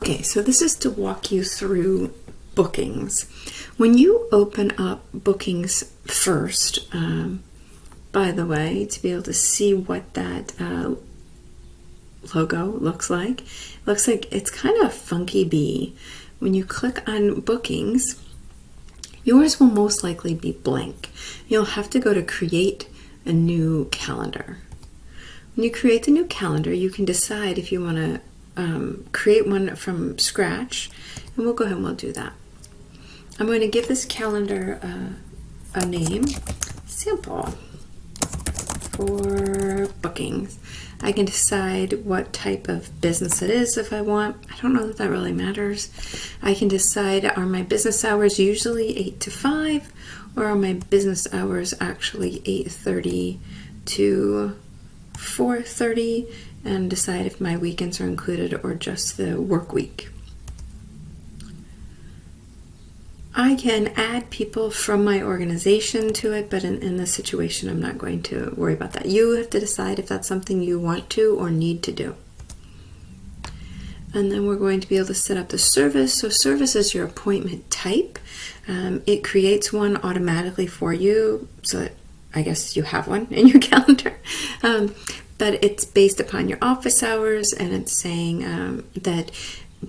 Okay, so this is to walk you through bookings. When you open up bookings first, by the way, to be able to see what that logo looks like it's kind of funky bee. When you click on bookings, yours will most likely be blank. You'll have to go to create a new calendar. When you create the new calendar, you can decide if you want to create one from scratch, and we'll go ahead and we'll do that. I'm going to give this calendar a name, sample for bookings. I can decide what type of business it is if I want. I don't know that really matters. I can decide, are my business hours usually 8 to 5, or are my business hours actually 8:30 to 4:30, and decide if my weekends are included or just the work week. I can add people from my organization to it, but in this situation, I'm not going to worry about that. You have to decide if that's something you want to or need to do. And then we're going to be able to set up the service. So service is your appointment type. It creates one automatically for you, so that I guess you have one in your calendar. But it's based upon your office hours, and it's saying that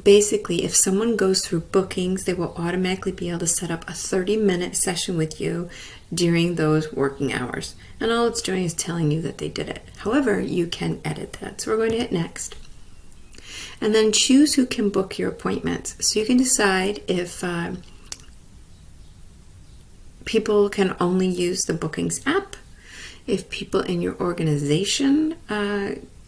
basically if someone goes through bookings, they will automatically be able to set up a 30-minute session with you during those working hours. And all it's doing is telling you that they did it. However, you can edit that. So we're going to hit next. And then choose who can book your appointments. So you can decide if people can only use the bookings app, if people in your organization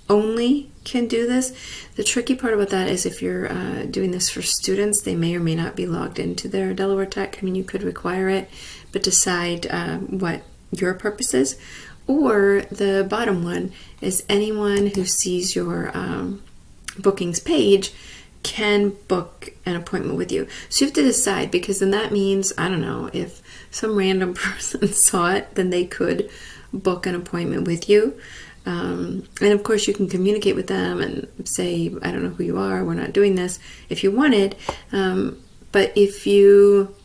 only can do this. The tricky part about that is if you're doing this for students, they may or may not be logged into their Delaware Tech. I mean, you could require it, but decide what your purpose is. Or the bottom one is anyone who sees your bookings page can book an appointment with you. So you have to decide, because then that means, I don't know, if some random person saw it, then they could book an appointment with you. And of course you can communicate with them and say, I don't know who you are, we're not doing this, if you wanted. But if you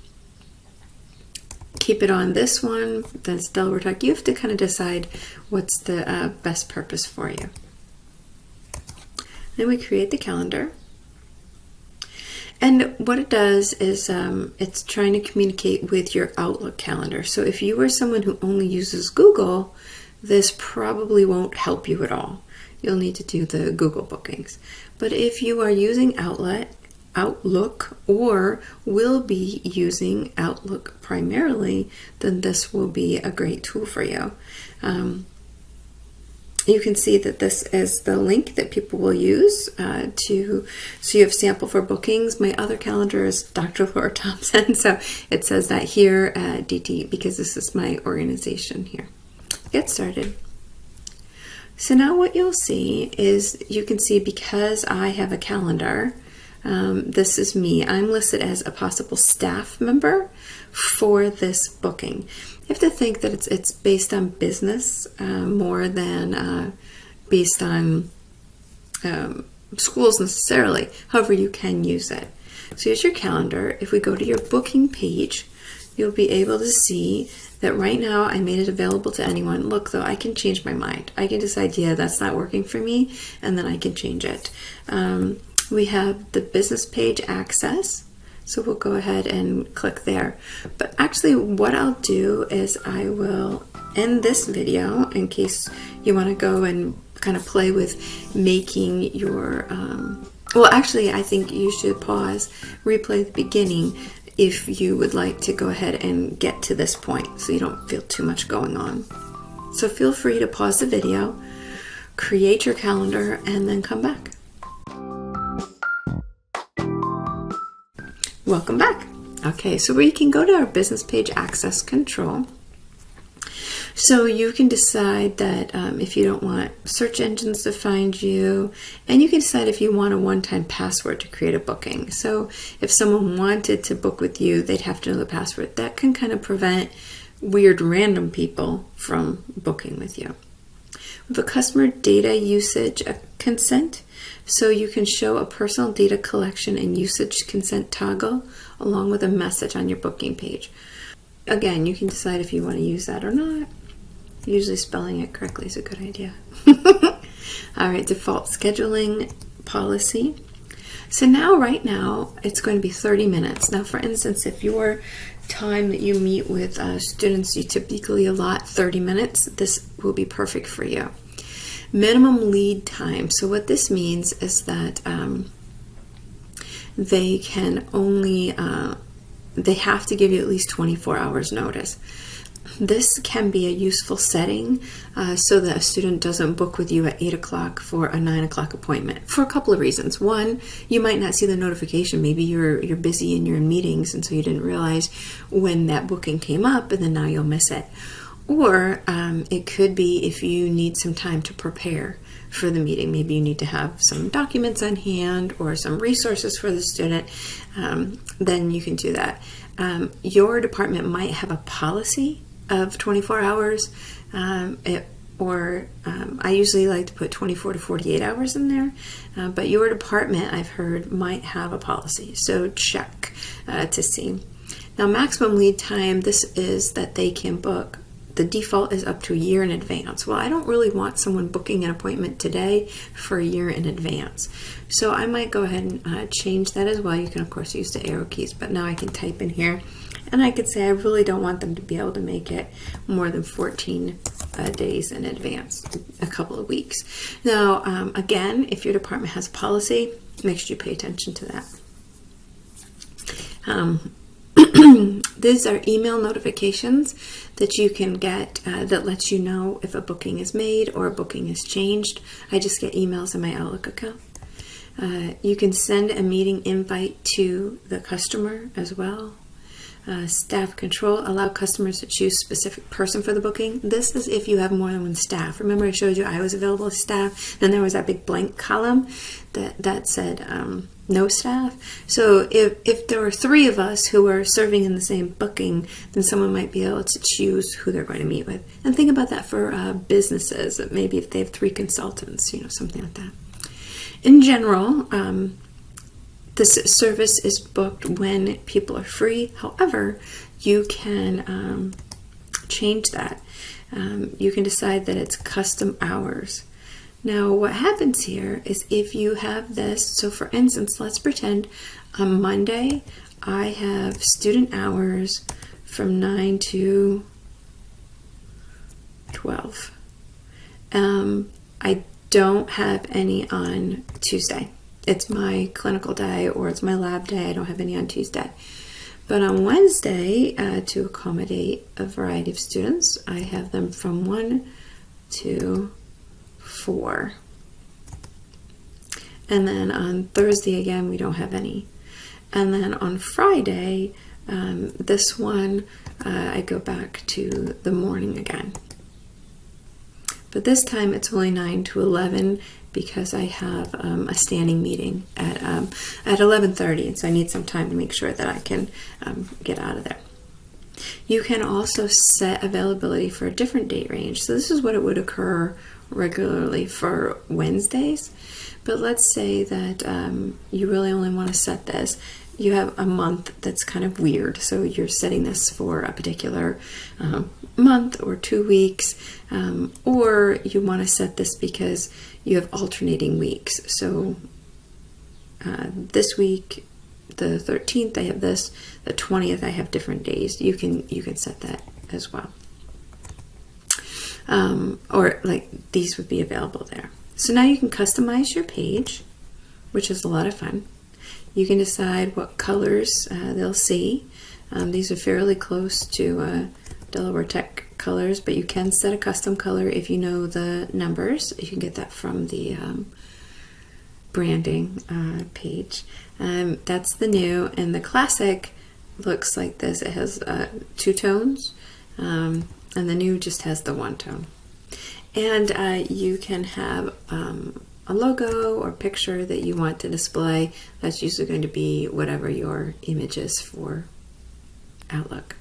keep it on this one, that's Delaware Tech, you have to kind of decide what's the best purpose for you. Then we create the calendar. And what it does is it's trying to communicate with your Outlook calendar. So if you are someone who only uses Google, this probably won't help you at all. You'll need to do the Google bookings. But if you are using Outlook, or will be using Outlook primarily, then this will be a great tool for you. You can see that this is the link that people will use so you have sample for bookings. My other calendar is Dr. Laura Thompson, so it says that here at DT because this is my organization here. Get started. So now what you'll see is, you can see because I have a calendar, this is me. I'm listed as a possible staff member for this booking. You have to think that it's based on business more than based on schools necessarily. However, you can use it. So here's your calendar. If we go to your booking page, you'll be able to see that right now I made it available to anyone. Look, though, I can change my mind. I can decide, yeah, that's not working for me, and then I can change it. We have the business page access. So we'll go ahead and click there. But actually what I'll do is I will end this video in case you want to go and kind of play with making your, well, actually I think you should pause, replay the beginning if you would like to go ahead and get to this point so you don't feel too much going on. So feel free to pause the video, create your calendar, and then come back. Welcome back. Okay, so we can go to our business page access control. So you can decide that if you don't want search engines to find you, and you can decide if you want a one-time password to create a booking. So if someone wanted to book with you, they'd have to know the password. That can kind of prevent weird random people from booking with you. With a customer data usage consent. So you can show a personal data collection and usage consent toggle along with a message on your booking page. Again, you can decide if you want to use that or not. Usually spelling it correctly is a good idea. All right, default scheduling policy. So now, right now, it's going to be 30 minutes. Now, for instance, if your time that you meet with students, you typically allot 30 minutes, this will be perfect for you. Minimum lead time. So what this means is that they can only, they have to give you at least 24 hours notice. This can be a useful setting so that a student doesn't book with you at 8 o'clock for a 9 o'clock appointment for a couple of reasons. One, you might not see the notification. Maybe you're busy and you're in meetings, and so you didn't realize when that booking came up, and then now you'll miss it. Or it could be if you need some time to prepare for the meeting. Maybe you need to have some documents on hand or some resources for the student. Then you can do that. Your department might have a policy of 24 hours, I usually like to put 24 to 48 hours in there, but your department, I've heard, might have a policy, so check to see. Now, maximum lead time, this is that they can book. The default is up to a year in advance. Well, I don't really want someone booking an appointment today for a year in advance. So I might go ahead and change that as well. You can, of course, use the arrow keys, but now I can type in here. And I could say I really don't want them to be able to make it more than 14 days in advance, a couple of weeks. Now, again, if your department has a policy, make sure you pay attention to that. These are email notifications that you can get that lets you know if a booking is made or a booking is changed. I just get emails in my Outlook account. You can send a meeting invite to the customer as well. Staff control, allow customers to choose specific person for the booking. This is if you have more than one staff. Remember I showed you I was available as staff, then there was that big blank column that said no staff. So if there were 3 of us who were serving in the same booking, then someone might be able to choose who they're going to meet with. And think about that for businesses, maybe if they have 3 consultants, something like that. In general, this service is booked when people are free. However, you can change that. You can decide that it's custom hours. Now, what happens here is if you have this, so for instance, let's pretend on Monday, I have student hours from 9 to 12. I don't have any on Tuesday. It's my clinical day or it's my lab day. I don't have any on Tuesday. But on Wednesday, to accommodate a variety of students, I have them from 1 to 4. And then on Thursday, again, we don't have any. And then on Friday, this one, I go back to the morning again. But this time it's only 9 to 11 because I have a standing meeting at 11:30, and so I need some time to make sure that I can get out of there. You can also set availability for a different date range. So this is what it would occur regularly for Wednesdays. But let's say that you really only want to set this. You have a month that's kind of weird, so you're setting this for a particular month or 2 weeks, or you want to set this because you have alternating weeks. So this week, the 13th, I have this. The 20th, I have different days. You can set that as well. Or like these would be available there. So now you can customize your page, which is a lot of fun. You can decide what colors they'll see. These are fairly close to Delaware Tech colors, but you can set a custom color if you know the numbers. You can get that from the branding page. That's the new, and the classic looks like this. It has 2 tones, and the new just has the 1 tone. And you can have a logo or picture that you want to display. That's usually going to be whatever your image is for Outlook.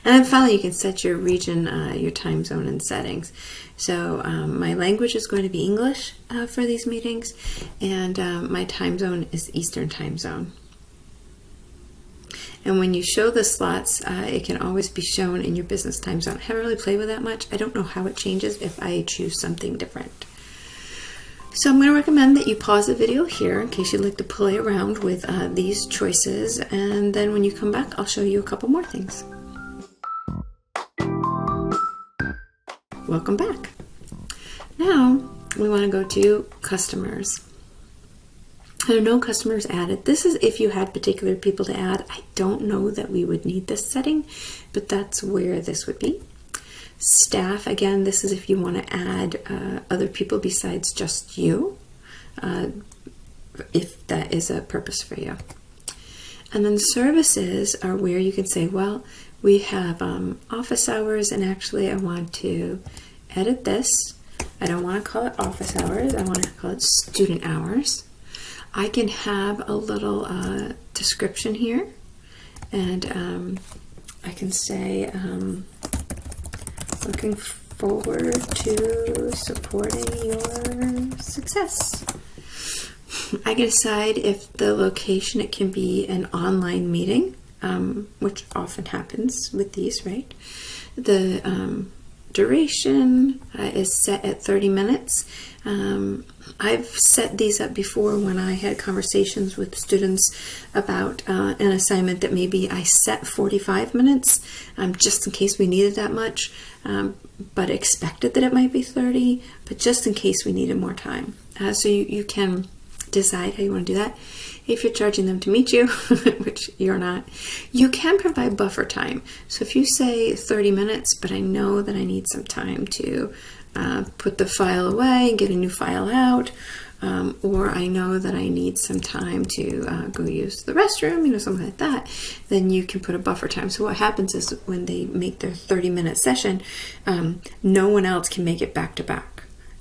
And then finally, you can set your region, your time zone and settings. So my language is going to be English for these meetings, and my time zone is Eastern time zone. And when you show the slots, it can always be shown in your business time zone. I haven't really played with that much. I don't know how it changes if I choose something different. So I'm going to recommend that you pause the video here in case you'd like to play around with these choices. And then when you come back, I'll show you a couple more things. Welcome back. Now we want to go to customers. There are no customers added. This is if you had particular people to add. I don't know that we would need this setting, but that's where this would be. Staff, again, this is if you want to add other people besides just you, if that is a purpose for you. And then services are where you can say, well, we have office hours, and actually I want to edit this. I don't want to call it office hours. I want to call it student hours. I can have a little description here, and I can say, looking forward to supporting your success. I can decide if the location, it can be an online meeting, which often happens with these, right? The duration is set at 30 minutes. I've set these up before when I had conversations with students about an assignment that maybe I set 45 minutes just in case we needed that much, but expected that it might be 30, but just in case we needed more time. So you can decide how you want to do that. If you're charging them to meet you, which you're not, you can provide buffer time. So if you say 30 minutes, but I know that I need some time to put the file away and get a new file out, or I know that I need some time to go use the restroom, something like that, then you can put a buffer time. So what happens is when they make their 30-minute session, no one else can make it back to back.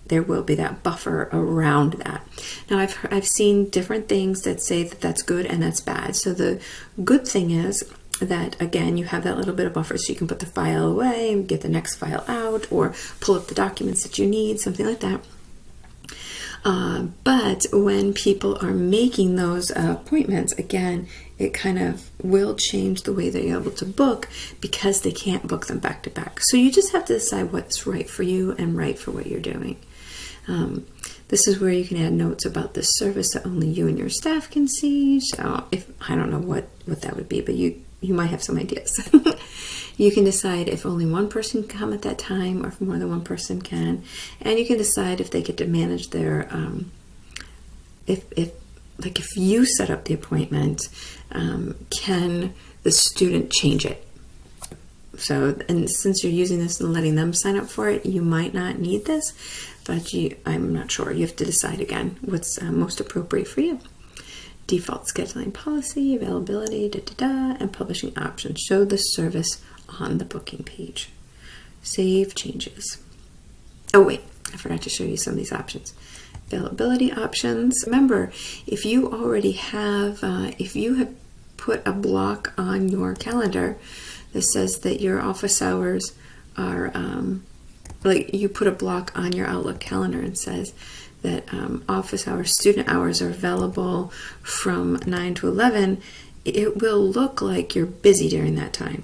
There will be that buffer around that. Now I've seen different things that say that that's good and that's bad. So the good thing is that, again, you have that little bit of buffer so you can put the file away and get the next file out, or pull up the documents that you need, something like that. But when people are making those appointments, again, it kind of will change the way that you're able to book because they can't book them back to back. So you just have to decide what's right for you and right for what you're doing. This is where you can add notes about this service that only you and your staff can see. So I don't know what that would be, but you might have some ideas. You can decide if only one person can come at that time or if more than one person can. And you can decide if they get to manage their, if you set up the appointment, can the student change it? So, and since you're using this and letting them sign up for it, you might not need this, but I'm not sure. You have to decide again what's most appropriate for you. Default scheduling policy, availability, and publishing options. Show the service on the booking page. Save changes. Oh wait, I forgot to show you some of these options. Availability options. Remember, if you already have, if you have put a block on your calendar that says that your office hours are, like you put a block on your Outlook calendar and says that office hours, student hours are available from 9 to 11, it will look like you're busy during that time.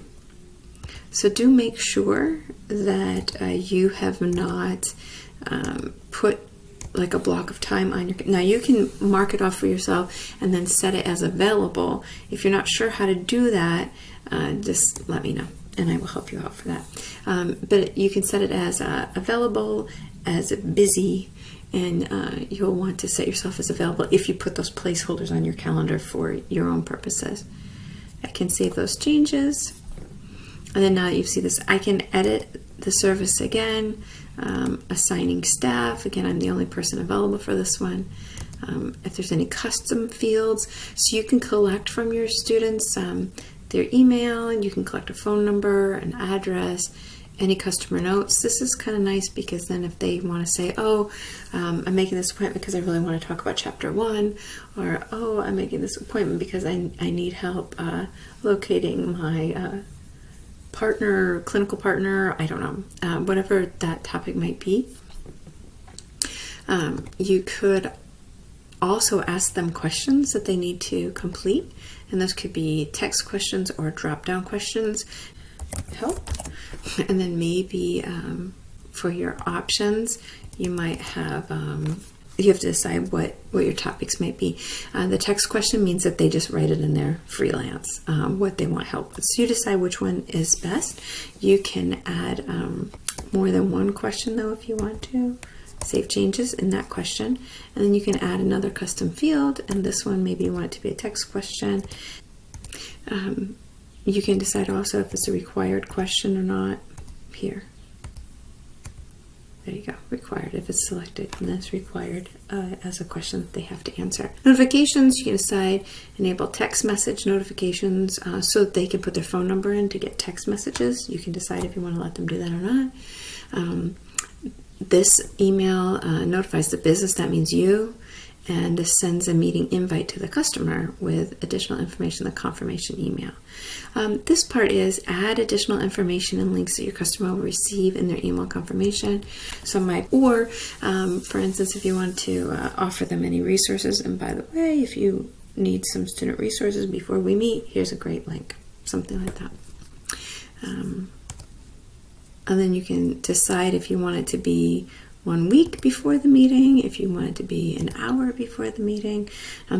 So do make sure that you have not put like a block of time on your, now you can mark it off for yourself and then set it as available. If you're not sure how to do that, just let me know and I will help you out for that. But you can set it as available, as busy, and you'll want to set yourself as available if you put those placeholders on your calendar for your own purposes. I can save those changes. And then now you see this, I can edit the service again, assigning staff. Again, I'm the only person available for this one. If there's any custom fields, so you can collect from your students their email, and you can collect a phone number, an address, any customer notes. This is kind of nice because then if they want to say, oh, I'm making this appointment because I really want to talk about chapter 1, or oh, I'm making this appointment because I need help locating partner, clinical partner, I don't know, whatever that topic might be. You could also ask them questions that they need to complete, and those could be text questions or drop-down questions. Help. And then maybe for your options, you might have you have to decide what your topics might be. The text question means that they just write it in there freelance, what they want help with. So you decide which one is best. You can add more than one question though if you want to. Save changes in that question, and then you can add another custom field, and this one maybe you want it to be a text question. You can decide also if it's a required question or not here. There you go, required. If it's selected, and that's required as a question that they have to answer. Notifications, you can decide enable text message notifications so that they can put their phone number in to get text messages. You can decide if you want to let them do that or not. This email notifies the business, that means you, and this sends a meeting invite to the customer with additional information, the confirmation email. This part is add additional information and links that your customer will receive in their email confirmation. So for instance, if you want to offer them any resources, and by the way, if you need some student resources before we meet, here's a great link, something like that. And then you can decide if you want it to be 1 week before the meeting, if you want it to be an hour before the meeting.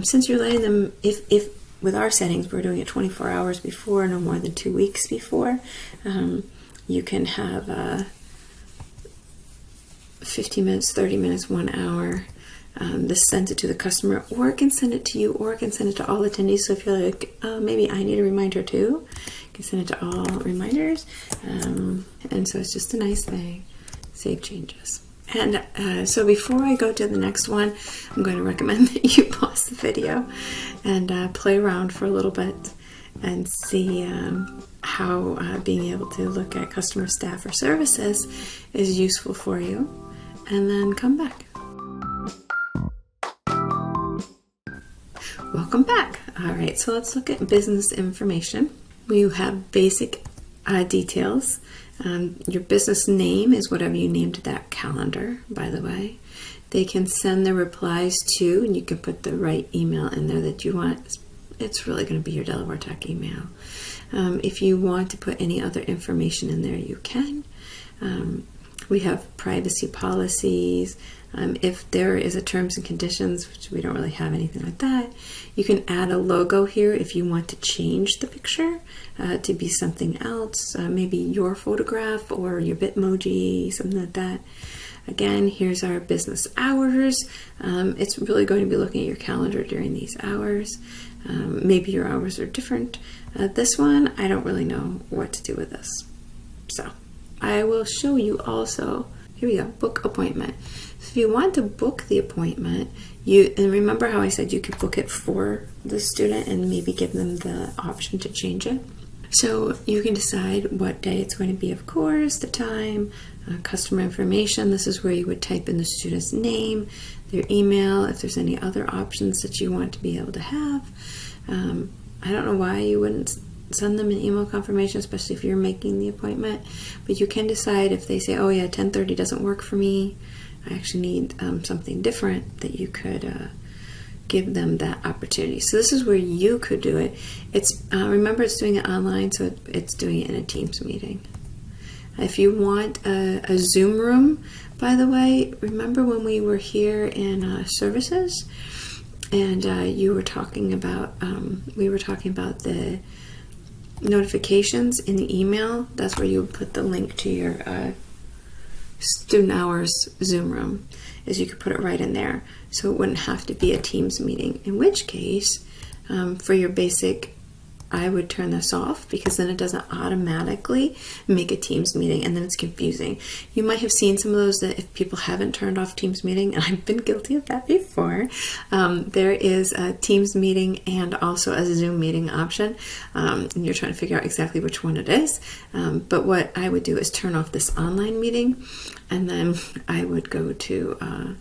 Since you're letting them, if with our settings, we're doing it 24 hours before, no more than 2 weeks before, you can have 15 minutes, 30 minutes, 1 hour. This sends it to the customer, or it can send it to you, or it can send it to all attendees. So if you're like, maybe I need a reminder too, you can send it to all reminders. And so it's just a nice thing. Save changes. And so before I go to the next one, I'm going to recommend that you pause the video and play around for a little bit and see how being able to look at customer, staff, or services is useful for you, and then come back. Welcome back. All right, so let's look at business information. We have basic details. Your business name is whatever you named that calendar, by the way. They can send their replies to, and you can put the right email in there that you want. It's really going to be your Delaware Tech email. If you want to put any other information in there, you can. We have privacy policies. If there is a terms and conditions, which we don't really have anything like that, you can add a logo here if you want to change the picture to be something else, maybe your photograph or your Bitmoji, something like that. Again, here's our business hours. It's really going to be looking at your calendar during these hours. Maybe your hours are different. This one, I don't really know what to do with this. So I will show you also. Here we go, book appointment. So if you want to book the appointment, and remember how I said you could book it for the student and maybe give them the option to change it. So you can decide what day it's going to be, of course, the time, customer information. This is where you would type in the student's name, their email, if there's any other options that you want to be able to have. I don't know why you wouldn't send them an email confirmation, especially if you're making the appointment, but you can decide if they say, oh yeah, 10:30 doesn't work for me, I actually need something different, that you could give them that opportunity. So this is where you could do it. It's remember, it's doing it online, so it's doing it in a Teams meeting. If you want a Zoom room, by the way, remember when we were here in services, and you were talking about we were talking about the notifications in the email. That's where you would put the link to your student hours Zoom room, is you could put it right in there, so it wouldn't have to be a Teams meeting, in which case for your basic, I would turn this off, because then it doesn't automatically make a Teams meeting, and then it's confusing. You might have seen some of those that if people haven't turned off Teams meeting, and I've been guilty of that before, there is a Teams meeting and also a Zoom meeting option, and you're trying to figure out exactly which one it is. But what I would do is turn off this online meeting, and then I would go to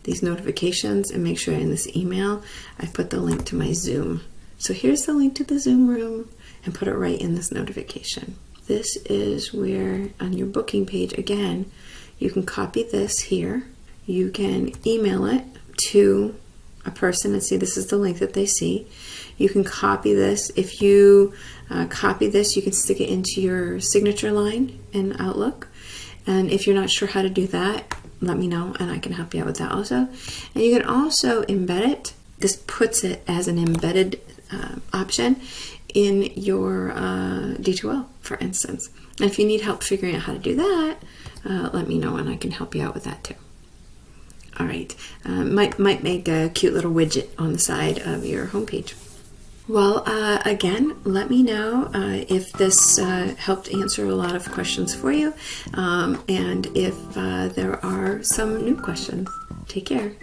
these notifications and make sure in this email I put the link to my Zoom. So here's the link to the Zoom room, and put it right in this notification. this is where on your booking page, again, you can copy this here. You can email it to a person and see this is the link that they see. You can copy this. If you copy this, you can stick it into your signature line in Outlook. And if you're not sure how to do that, let me know and I can help you out with that also. And you can also embed it. This puts it as an embedded option in your D2L, for instance. And if you need help figuring out how to do that, let me know and I can help you out with that too. All right, might make a cute little widget on the side of your homepage. Well, again, let me know if this helped answer a lot of questions for you, and if there are some new questions. Take care.